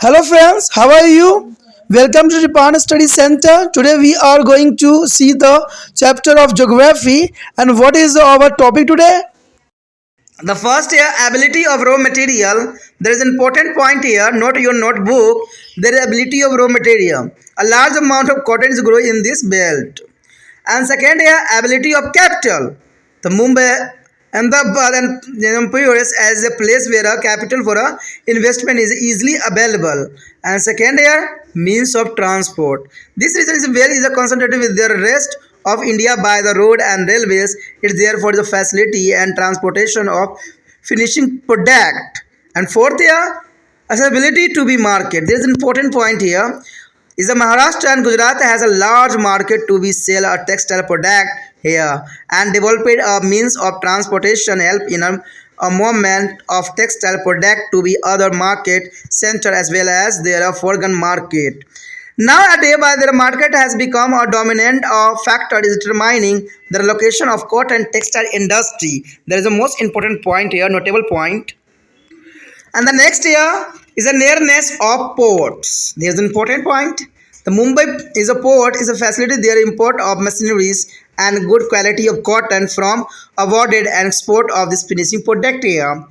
Hello friends, how are you? Welcome to Japan Study Center. Today we are going to see the chapter of geography, and what is our topic today? The first here, ability of raw material. There is an important point here, note your notebook. There is ability of raw material. A large amount of cotton is grown in this belt. And second here, ability of capital. The Mumbai and the Pures as a place where a capital for a investment is easily available. And second here, means of transport. This region is very is concentrated with the rest of India by the road and railways. It's there for the facility and transportation of finishing product. And fourth here, ability to be market. There is an important point here is the Maharashtra and Gujarat has a large market to be sell a textile product here, and developed a means of transportation help in a movement of textile product to be other market center as well as their foreign market. Nowadays, by the market has become a dominant factor is determining the location of cotton textile industry. There is a most important point here, notable point. And the next here is the nearness of ports. There's an important point. The Mumbai is a port, is a facility there import of machineries and good quality of cotton from awarded and export of this finishing product here.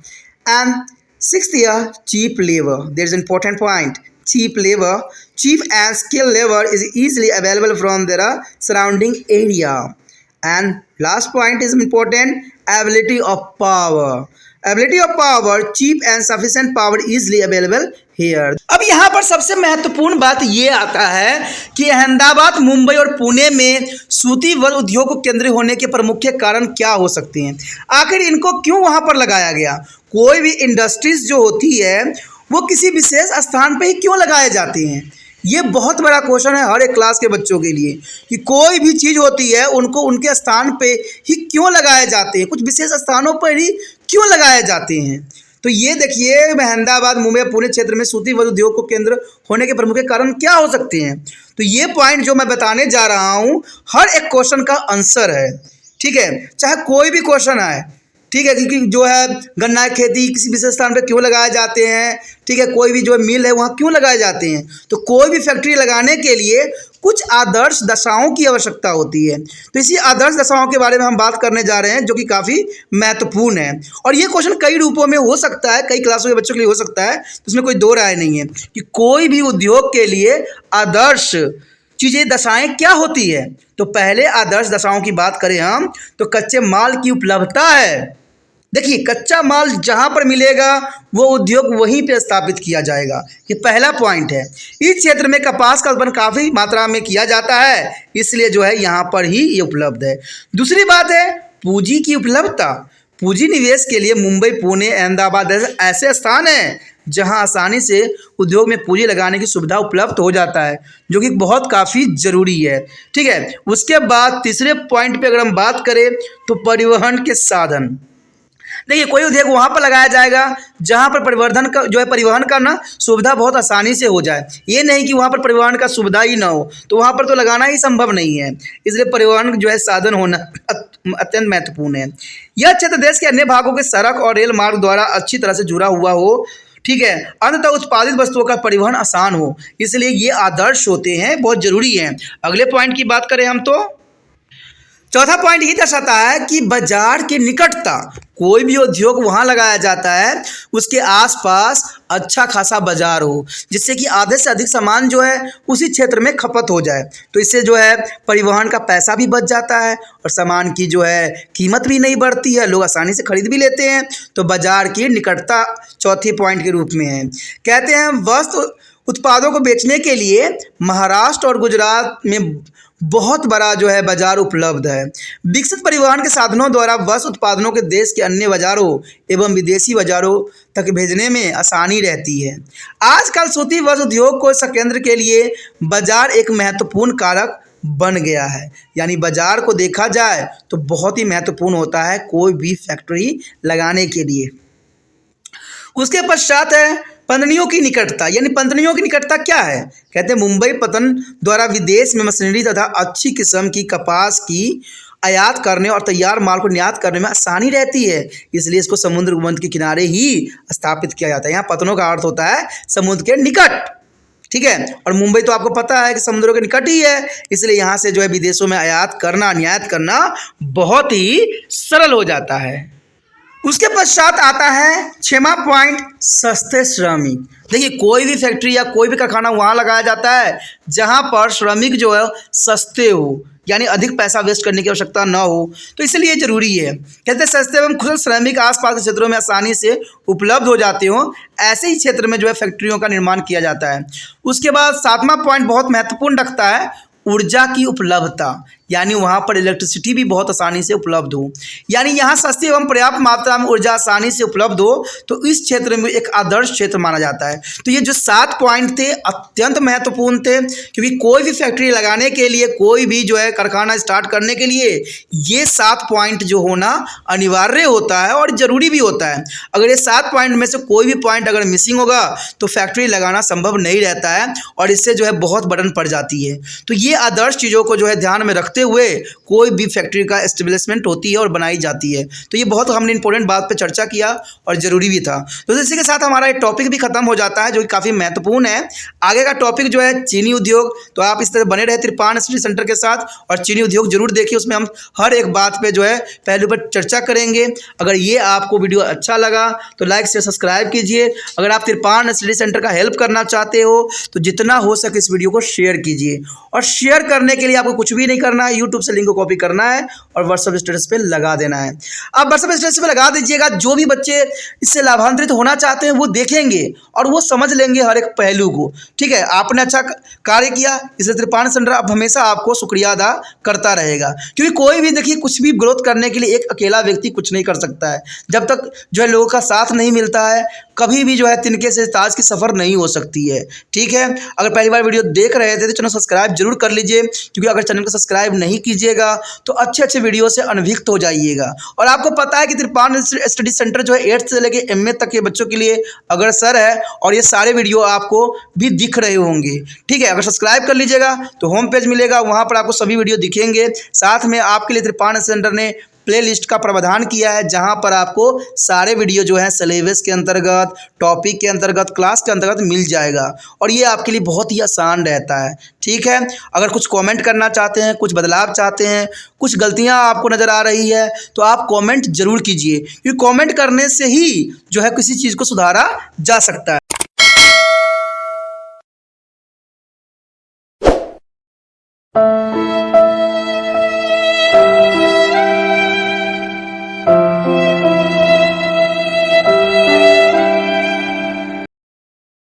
And sixth here, cheap labor. There's an important point. Cheap labor, cheap and skilled labor is easily available from their surrounding area. And last point is important, ability of power. Ability of power, cheap and sufficient power easily available here. अब यहाँ पर सबसे महत्वपूर्ण बात ये आता है कि अहमदाबाद, मुंबई और पुणे में सूती वस्त्र उद्योग को केंद्र होने के प्रमुख कारण क्या हो सकते हैं। आखिर इनको क्यों वहाँ पर लगाया गया। कोई भी इंडस्ट्रीज जो होती है वो किसी विशेष स्थान पर ही क्यों लगाए जाते हैं। ये बहुत बड़ा क्वेश्चन है हर एक क्लास के बच्चों के लिए कि कोई भी चीज़ होती है उनको उनके स्थान पे ही क्यों लगाए जाते हैं, कुछ विशेष स्थानों पर ही क्यों लगाए जाते हैं। तो ये देखिए अहमदाबाद, मुंबई, पुणे क्षेत्र में सूती वस्त्र उद्योग को केंद्र होने के प्रमुख कारण क्या हो सकते हैं। तो ये पॉइंट जो मैं बताने जा रहा हूँ हर एक क्वेश्चन का आंसर है, ठीक है, चाहे कोई भी क्वेश्चन आए, ठीक है, क्योंकि जो है गन्ना खेती किसी विशेष स्थान पर क्यों लगाए जाते हैं, ठीक है, कोई भी जो मिल है वहाँ क्यों लगाए जाते हैं। तो कोई भी फैक्ट्री लगाने के लिए कुछ आदर्श दशाओं की आवश्यकता होती है। तो इसी आदर्श दशाओं के बारे में हम बात करने जा रहे हैं जो कि काफ़ी महत्वपूर्ण है। और ये क्वेश्चन कई रूपों में हो सकता है, कई क्लासों के बच्चों के लिए हो सकता है, तो उसमें कोई दो राय नहीं है कि कोई भी उद्योग के लिए आदर्श चीज़ें दशाएं क्या होती है। तो पहले आदर्श दशाओं की बात करें हम तो कच्चे माल की उपलब्धता है। देखिए कच्चा माल जहां पर मिलेगा वो उद्योग वहीं पे स्थापित किया जाएगा, ये पहला पॉइंट है। इस क्षेत्र में कपास का उत्पादन काफ़ी मात्रा में किया जाता है, इसलिए जो है यहाँ पर ही ये उपलब्ध है। दूसरी बात है पूंजी की उपलब्धता। पूंजी निवेश के लिए मुंबई, पुणे, अहमदाबाद ऐसे स्थान हैं जहां आसानी से उद्योग में पूंजी लगाने की सुविधा उपलब्ध हो जाता है, जो कि बहुत काफ़ी ज़रूरी है, ठीक है। उसके बाद तीसरे पॉइंट पे अगर हम बात करें तो परिवहन के साधन। देखिए कोई उद्योग वहाँ पर लगाया जाएगा जहाँ पर परिवर्धन का जो है परिवहन का ना सुविधा बहुत आसानी से हो जाए। ये नहीं कि वहाँ पर परिवहन का सुविधा ही ना हो, तो वहाँ पर तो लगाना ही संभव नहीं है। इसलिए परिवहन जो है साधन होना अत्यंत महत्वपूर्ण है। यह क्षेत्र देश के अन्य भागों के सड़क और रेल मार्ग द्वारा अच्छी तरह से जुड़ा हुआ हो, ठीक है, अंततः उत्पादित वस्तुओं का परिवहन आसान हो, इसलिए ये आदर्श होते हैं, बहुत ज़रूरी हैं। अगले पॉइंट की बात करें हम तो चौथा पॉइंट ये दर्शाता है कि बाजार की निकटता। कोई भी उद्योग वहाँ लगाया जाता है उसके आसपास अच्छा खासा बाजार हो, जिससे कि आधे से अधिक सामान जो है उसी क्षेत्र में खपत हो जाए। तो इससे जो है परिवहन का पैसा भी बच जाता है और सामान की जो है कीमत भी नहीं बढ़ती है, लोग आसानी से खरीद भी लेते हैं। तो बाजार की निकटता चौथी पॉइंट के रूप में है। कहते हैं वस्त्र उत्पादों को बेचने के लिए महाराष्ट्र और गुजरात में बहुत बड़ा जो है बाजार उपलब्ध है। विकसित परिवहन के साधनों द्वारा वस्त्र उत्पादनों के देश के अन्य बाजारों एवं विदेशी बाजारों तक भेजने में आसानी रहती है। आजकल सूती वस्त्र उद्योग को केंद्र के लिए बाजार एक महत्वपूर्ण कारक बन गया है। यानी बाजार को देखा जाए तो बहुत ही महत्वपूर्ण होता है कोई भी फैक्ट्री लगाने के लिए। उसके पश्चात है पंदनियों की निकटता। यानी पंदनियों की निकटता क्या है। कहते हैं मुंबई पतन द्वारा विदेश में मशीनरी तथा अच्छी किस्म की कपास की आयात करने और तैयार माल को निर्यात करने में आसानी रहती है, इसलिए इसको समुद्र बंध के किनारे ही स्थापित किया जाता है। यहाँ पतनों का अर्थ होता है समुद्र के निकट, ठीक है। और मुंबई तो आपको पता है कि समुद्रों के निकट ही है, इसलिए यहाँ से जो है विदेशों में आयात करना निर्यात करना बहुत ही सरल हो जाता है। उसके पश्चात आता है 6वां पॉइंट, सस्ते श्रमिक। देखिए, कोई भी फैक्ट्री या कोई भी कारखाना वहाँ लगाया जाता है जहाँ पर श्रमिक जो है सस्ते हो, यानी अधिक पैसा वेस्ट करने की आवश्यकता न हो, तो इसलिए जरूरी है। कहते हैं सस्ते एवं कुशल श्रमिक आसपास के क्षेत्रों में आसानी से उपलब्ध हो जाते हो, ऐसे ही क्षेत्र में जो है फैक्ट्रियों का निर्माण किया जाता है। उसके बाद 7वां पॉइंट बहुत महत्वपूर्ण रखता है, ऊर्जा की उपलब्धता, यानी वहाँ पर इलेक्ट्रिसिटी भी बहुत आसानी से उपलब्ध हो, यानी यहाँ सस्ती एवं पर्याप्त मात्रा में ऊर्जा आसानी से उपलब्ध हो, तो इस क्षेत्र में एक आदर्श क्षेत्र माना जाता है। तो ये जो 7 पॉइंट थे अत्यंत महत्वपूर्ण थे, क्योंकि कोई भी फैक्ट्री लगाने के लिए, कोई भी जो है कारखाना स्टार्ट करने के लिए ये 7 पॉइंट जो होना अनिवार्य होता है और ज़रूरी भी होता है। अगर ये 7 पॉइंट में से कोई भी पॉइंट अगर मिसिंग होगा तो फैक्ट्री लगाना संभव नहीं रहता है और इससे जो है बहुत बर्डन पड़ जाती है। तो ये आदर्श चीज़ों को जो है ध्यान में रखते हुए कोई भी फैक्ट्री का एस्टेब्लिशमेंट होती है और बनाई जाती है। तो ये बहुत हमने इंपॉर्टेंट बात पे चर्चा किया और ज़रूरी भी था। तो इसी के साथ हमारा ये टॉपिक भी खत्म हो जाता है, जो कि काफ़ी महत्वपूर्ण है। आगे का टॉपिक जो है चीनी उद्योग, तो आप इस तरह बने रहे त्रिपाण स्टडी सेंटर के साथ और चीनी उद्योग जरूर देखिए, उसमें हम हर एक बात पे जो है पहलू पर चर्चा करेंगे। अगर ये आपको वीडियो अच्छा लगा तो लाइक से सब्सक्राइब कीजिए। अगर आप त्रिपाण स्टडी सेंटर का हेल्प करना चाहते हो तो जितना हो सके इस वीडियो को शेयर कीजिए, और शेयर करने के लिए आपको कुछ भी नहीं करना है, यूट्यूब से लिंक को कॉपी करना है और व्हाट्सएप स्टेटस पे लगा देना है। आप व्हाट्सएप स्टेटस पे लगा दीजिएगा, जो भी बच्चे इससे लाभान्वित होना चाहते हैं वो देखेंगे और वो समझ लेंगे हर एक पहलू को, ठीक है। आपने अच्छा कार्य किया, इसलिए त्रिपाण सेंटर अब हमेशा आपको शुक्रिया अदा करता रहेगा, क्योंकि कोई भी देखिए कुछ भी ग्रोथ करने के लिए एक अकेला व्यक्ति कुछ नहीं कर सकता है। जब तक जो है लोगों का साथ नहीं मिलता है, कभी भी जो है तिनके से ताज की सफ़र नहीं हो सकती है, ठीक है। अगर पहली बार वीडियो देख रहे थे तो चैनल सब्सक्राइब जरूर कर लीजिए, क्योंकि अगर चैनल को सब्सक्राइब नहीं कीजिएगा तो अच्छे अच्छे वीडियो से अनभिक्त हो जाइएगा। और आपको पता है कि त्रिपाण स्टडी सेंटर जो है 8th से लेकर MA तक के बच्चों के लिए अग्रसर है और ये सारे वीडियो आपको भी दिख रहे होंगे, ठीक है। अगर सब्सक्राइब कर लीजिएगा तो होम पेज मिलेगा, वहाँ पर आपको सभी वीडियो दिखेंगे। साथ में आपके लिए त्रिपाण सेंटर ने प्लेलिस्ट का प्रावधान किया है, जहां पर आपको सारे वीडियो जो है सिलेबस के अंतर्गत, टॉपिक के अंतर्गत, क्लास के अंतर्गत मिल जाएगा और ये आपके लिए बहुत ही आसान रहता है, ठीक है। अगर कुछ कमेंट करना चाहते हैं, कुछ बदलाव चाहते हैं, कुछ गलतियां आपको नज़र आ रही है तो आप कमेंट जरूर कीजिए, क्योंकि कमेंट करने से ही जो है किसी चीज़ को सुधारा जा सकता है।